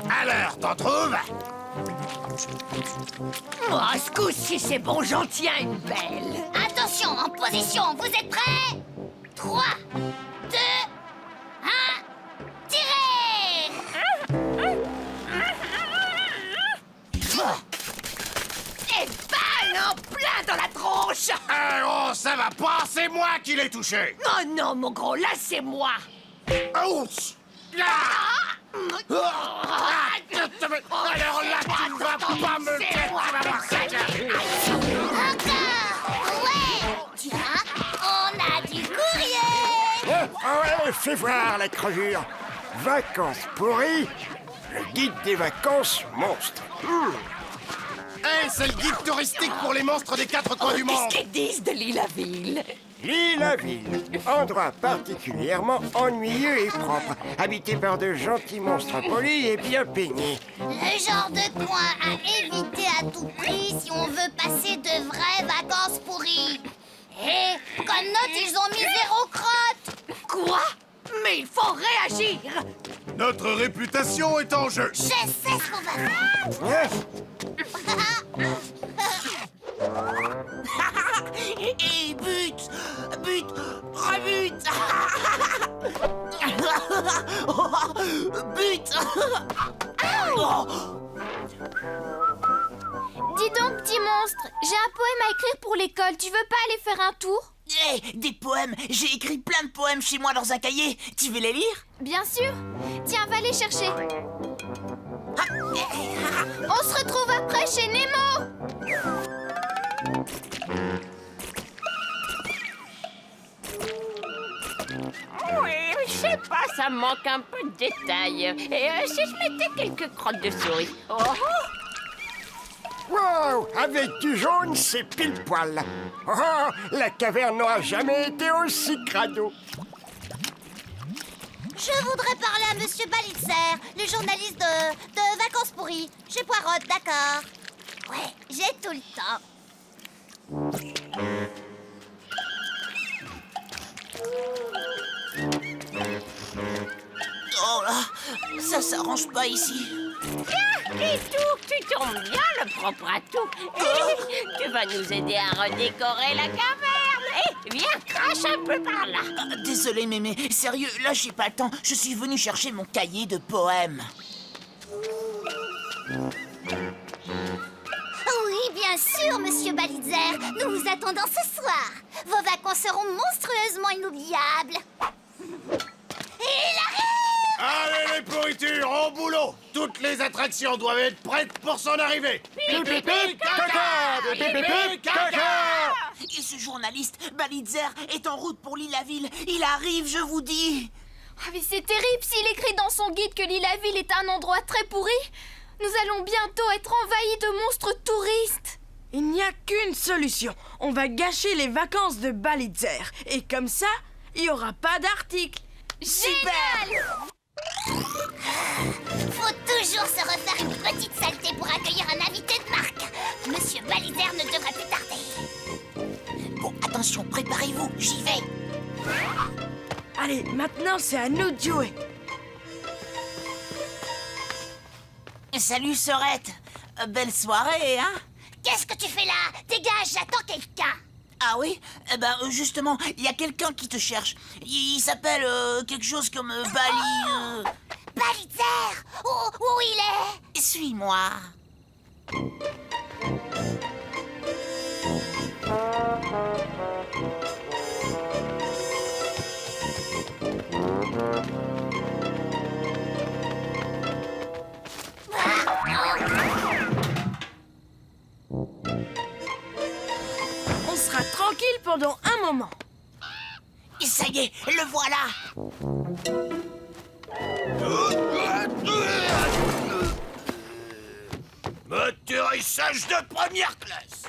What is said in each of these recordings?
Alors, t'en trouves? Oh, ce coup-ci, c'est bon, j'en tiens une belle. Attention, en position, vous êtes prêts? 3, 2, 1, tirez! Et balle en plein dans la tronche. Eh oh, ça va pas, c'est moi qui l'ai touché! Oh non, mon gros, là, c'est moi. Ouch! Alors là, tu ne vas pas me C'est faire, moi, tu vas voir ça! Encore! Ouais! Tiens, on a du courrier! Ouais, fais voir la crevure. Vacances pourries, le guide des vacances monstres. Hey, c'est le guide touristique pour les monstres des quatre coins du monde! Qu'est-ce qu'ils disent de Lille-à-Ville? L'île-à-Ville, endroit particulièrement ennuyeux et propre, habité par de gentils monstres polis et bien peignés. Le genre de coin à éviter à tout prix si on veut passer de vraies vacances pourries. Et comme note, ils ont mis 0 crotte. Quoi? Mais il faut réagir. Notre réputation est en jeu! Je sais ce qu'on va faire. Ouais, Et but! But! Rebute! But! Dis donc, petit monstre, j'ai un poème à écrire pour l'école. Tu veux pas aller faire un tour? Eh, des poèmes! J'ai écrit plein de poèmes chez moi dans un cahier. Tu veux les lire? Bien sûr. Tiens, va les chercher. On se retrouve après chez Nemo. Oui, je sais pas, ça me manque un peu de détails. Et si je mettais quelques crottes de souris? Oh, wow, avec du jaune, c'est pile poil. Oh, la caverne n'aura jamais été aussi crado. Je voudrais parler à Monsieur Balitzer, le journaliste de Vacances pourries. Je poirote, d'accord. Ouais, j'ai tout le temps. Oh là, ça s'arrange pas ici. et tout, tu tombes bien, le propre à tout. Tu vas nous aider à redécorer la caverne. Viens, crache un peu par là. Désolé, mémé. Sérieux, là, j'ai pas le temps. Je suis venu chercher mon cahier de poèmes. Oui, bien sûr, Monsieur Balitzer. Nous vous attendons ce soir. Vos vacances seront monstrueusement inoubliables. Il arrive! Allez, les pourritures, au boulot! Toutes les attractions doivent être prêtes pour son arrivée! Pipi, caca, pipi, caca. Et ce journaliste, Balitzer, est en route pour l'île-à-Ville. Il arrive, je vous dis. Ah, mais c'est terrible s'il écrit dans son guide que l'île-à-Ville est un endroit très pourri. Nous allons bientôt être envahis de monstres touristes. Il n'y a qu'une solution. On va gâcher les vacances de Balitzer. Et comme ça, il n'y aura pas d'article. Génial! Faut toujours se refaire une petite saleté pour accueillir un invité de marque. Monsieur Balitzer ne devrait plus tarder. Bon, attention, préparez-vous, j'y vais. Allez, maintenant c'est à nous de jouer. Salut, Sorette. Belle soirée, hein? Qu'est-ce que tu fais là? Dégage, j'attends quelqu'un. Ah oui? Eh ben, justement, il y a quelqu'un qui te cherche. Il s'appelle quelque chose comme Bali... Balitzer! Où il est? Suis-moi. On sera tranquille pendant un moment. Ça y est, le voilà. Atterrissage de première classe.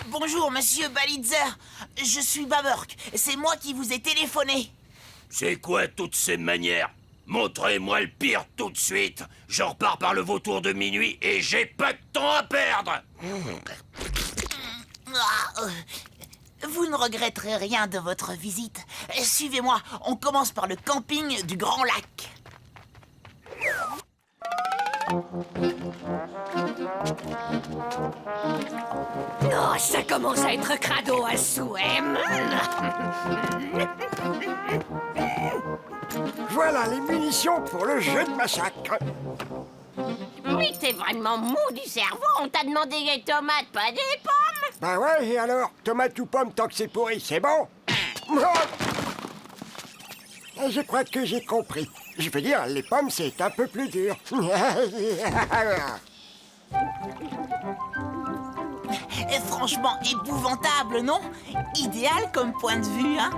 Bonjour, monsieur Balitzer. Je suis Baburk. C'est moi qui vous ai téléphoné. C'est quoi toutes ces manières? Montrez-moi le pire tout de suite. Je repars par le vautour de minuit et j'ai pas de temps à perdre. Vous ne regretterez rien de votre visite. Suivez-moi, on commence par le camping du Grand Lac. Oh, ça commence à être crado à souhait. Voilà les munitions pour le jeu de massacre. Mais t'es vraiment mou du cerveau. On t'a demandé des tomates, pas des pommes. Bah ouais, et alors? Tomate ou pomme tant que c'est pourri, c'est bon? Je crois que j'ai compris. Je veux dire, les pommes, c'est un peu plus dur. Et franchement épouvantable, non? Idéal comme point de vue, hein?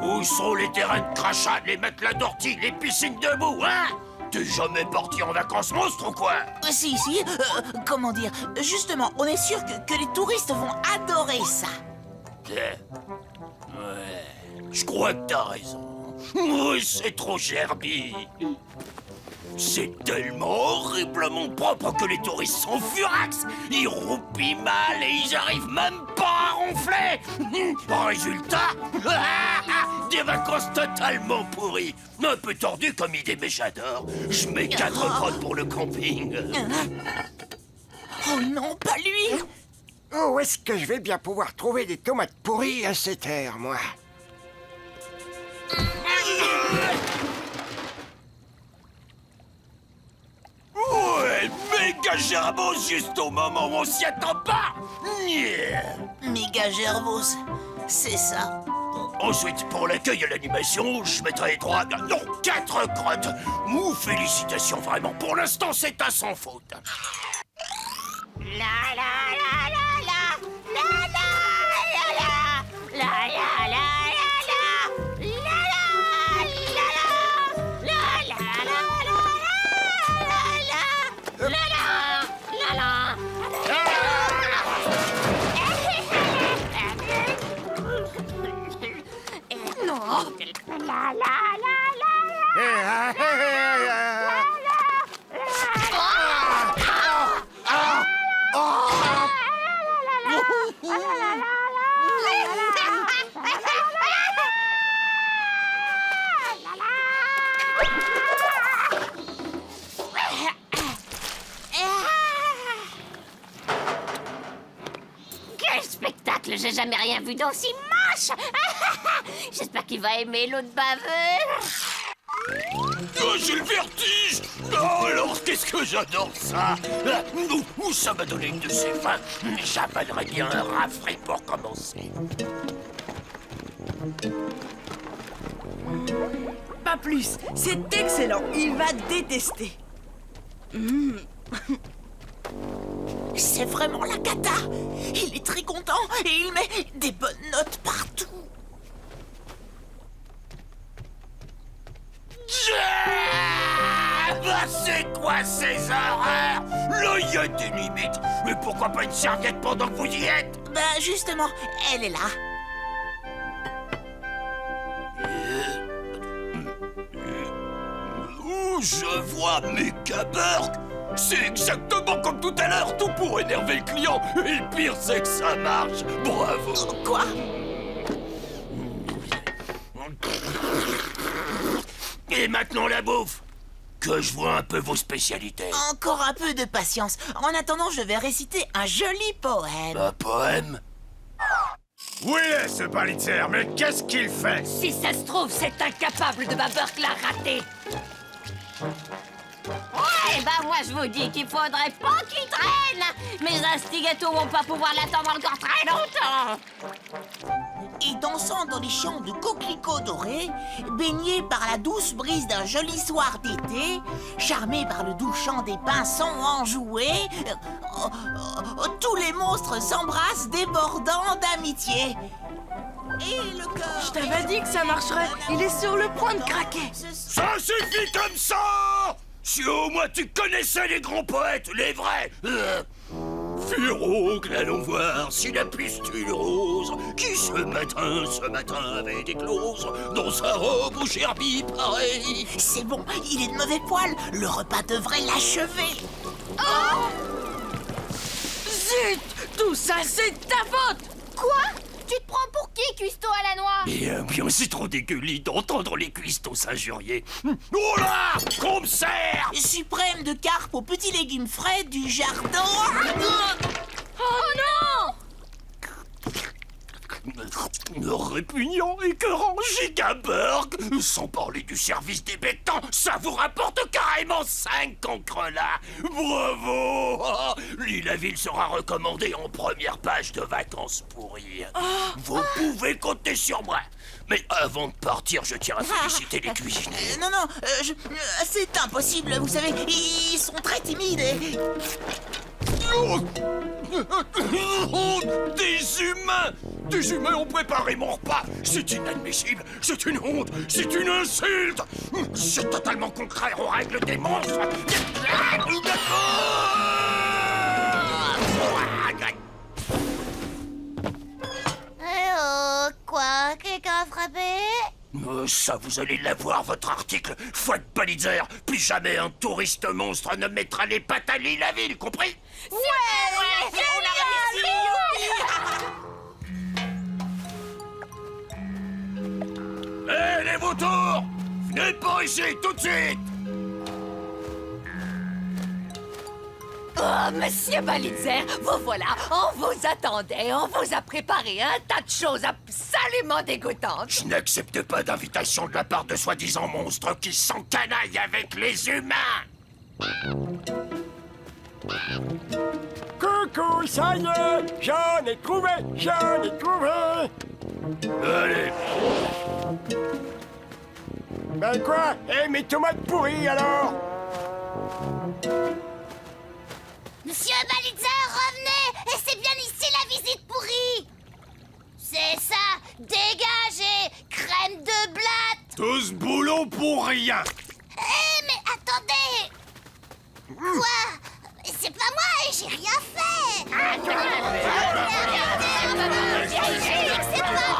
Où sont les terrains de crachat, les matelas d'ortie, les piscines debout, hein? T'es jamais parti en vacances monstres ou quoi? Si, comment dire? Justement, on est sûr que les touristes vont adorer ça. Ouais, je crois que t'as raison. Oui, c'est trop gerbi. C'est tellement horriblement propre que les touristes sont furax. Ils roupillent mal et ils arrivent même pas à ronfler. Résultat, des vacances totalement pourries. Un peu tordu comme idée, mais j'adore. Je mets 4 crottes pour le camping. Oh non, pas lui! Où est-ce que je vais bien pouvoir trouver des tomates pourries à cette heure, moi? Ouais, méga gerbos juste au moment où on s'y attend pas. Méga Gervos, c'est ça. Ensuite, pour l'accueil et l'animation, je mettrai 3... Non, 4 crottes. Félicitations, vraiment. Pour l'instant, c'est à sans faute. La la la la la la la la la la la Quel spectacle! J'ai jamais rien vu d'aussi moche! J'espère qu'il va aimer l'autre baveux. Oh, j'ai le vertige. Oh, alors, qu'est-ce que j'adore ça. Où ça m'a donné une de ces fins. J'avalerais bien un rafraîchi pour commencer. Pas plus. C'est excellent. Il va détester. C'est vraiment la cata. Il est très content et il met des bonnes notes partout. C'est quoi ces horreurs? Là, il y a des limites. Mais pourquoi pas une serviette pendant que vous y êtes? Bah justement, elle est là. Oh, je vois mes Burk. C'est exactement comme tout à l'heure, tout pour énerver le client. Et le pire, c'est que ça marche. Bravo. Quoi? Et maintenant la bouffe. Que je vois un peu vos spécialités. Encore un peu de patience. En attendant, je vais réciter un joli poème. Un poème? Oui, ce Balitzer, mais qu'est-ce qu'il fait? Si ça se trouve, cet incapable de Baburk l'a raté. Ouais, bah moi je vous dis qu'il faudrait pas qu'il traîne. Mes instigators vont pas pouvoir l'attendre encore très longtemps. Et dansant dans les champs de coquelicots dorés, baigné par la douce brise d'un joli soir d'été, charmé par le doux chant des pinsons enjoués, tous les monstres s'embrassent débordant d'amitié. Et le cœur... t'avais dit que ça marcherait. Il est sur le point de craquer. Ça suffit comme ça! Si au moins tu connaissais les grands poètes, les vrais! Furocle, allons voir si la pustule rose, qui ce matin avait éclose, dans sa robe au gerbille pareil. C'est bon, il est de mauvais poil. Le repas devrait l'achever. Zut! Tout ça, c'est de ta faute! Quoi? Tu te prends pour qui, cuistot à la noix? Bien, c'est trop dégueulis d'entendre les cuistots s'injurier. Oh là! Qu'on me sert! Suprême de carpe aux petits légumes frais du jardin. Oh non! Répugnant, écœurant, gigaburg. Sans parler du service des bétants, ça vous rapporte carrément 5 cancres là. Bravo! Lille-la-Ville sera recommandée en première page de vacances pourries. Vous pouvez compter sur moi. Mais avant de partir, je tiens à féliciter les cuisiniers. Non, c'est impossible, vous savez, ils sont très timides et... Des humains! Des humains ont préparé mon repas! C'est inadmissible! C'est une honte! C'est une insulte! C'est totalement contraire aux règles des monstres! Oh, quoi? Quelqu'un a frappé? Ça, vous allez l'avoir, votre article! Fouette Balitzer! Plus jamais un touriste monstre ne mettra les pattes à Lille-la-Ville, compris? On a réussi! Hé, les vautours! Venez par ici, tout de suite! Oh, monsieur Balitzer, vous voilà, on vous attendait, on vous a préparé un tas de choses absolument dégoûtantes. Je n'accepte pas d'invitation de la part de soi-disant monstres qui s'encanaillent avec les humains! Coucou, ça y est, j'en ai trouvé. Allez! Ben quoi? Mes tomates pourries alors? Monsieur Balitzer, revenez! Et c'est bien ici la visite pourrie! C'est ça! Dégagez! Crème de blatte! Tout ce boulot pour rien! Mais attendez! Quoi? C'est pas moi, j'ai rien fait! C'est pas moi!